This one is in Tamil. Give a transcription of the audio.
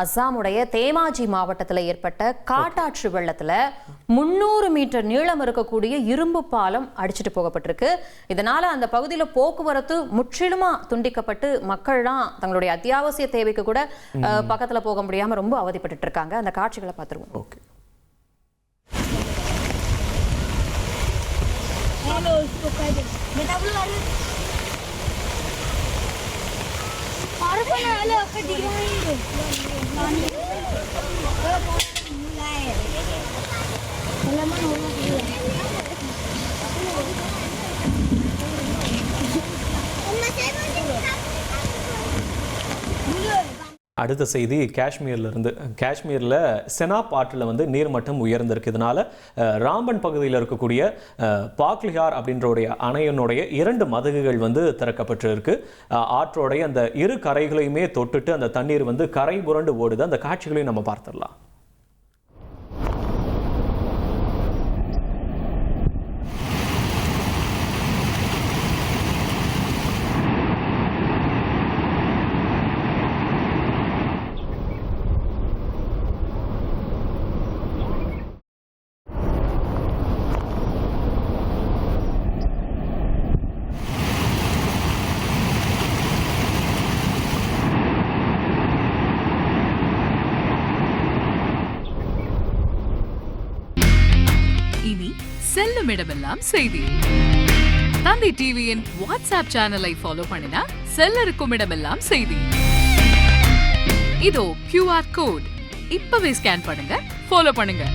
அசாமுடைய தேமாஜி மாவட்டத்தில் ஏற்பட்ட காட்டாற்று வெள்ளத்துல 300 மீட்டர் நீளம் இருக்கக்கூடிய இரும்பு பாலம் அடிச்சுட்டு போகப்பட்டிருக்கு. இதனால அந்த பகுதியில் போக்குவரத்து முற்றிலுமா துண்டிக்கப்பட்டு மக்கள்லாம் தங்களுடைய அத்தியாவசிய தேவைக்கு கூட பக்கத்துல போக முடியாம ரொம்ப அவதிப்பட்டு இருக்காங்க. அந்த காட்சிகளை பார்த்துருவோம். ஓகே. அடுத்த செய்தி காஷ்மீரில் செனாப் ஆற்றில் வந்து நீர்மட்டம் உயர்ந்திருக்கு. இதனால ராம்பன் பகுதியில் இருக்கக்கூடிய பாக்லிஹார் அப்படின்றோடைய அணையினுடைய 2 மதகுகள் வந்து திறக்கப்பட்டிருக்கு. ஆற்றோடைய அந்த இரு கரைகளையுமே தொட்டுட்டு அந்த தண்ணீர் வந்து கரை புரண்டு ஓடுது. அந்த காட்சிகளையும் நம்ம பார்த்துடலாம். இனி செல்லும் இடமெல்லாம் செய்தி. தந்தி டிவியின் வாட்ஸ்அப் சேனலை ஃபாலோ பண்ணினா செல்லருக்கும் இடமெல்லாம் செய்தி. இதோ QR கோட் இப்பவே ஸ்கேன் பண்ணுங்க, ஃபாலோ பண்ணுங்க.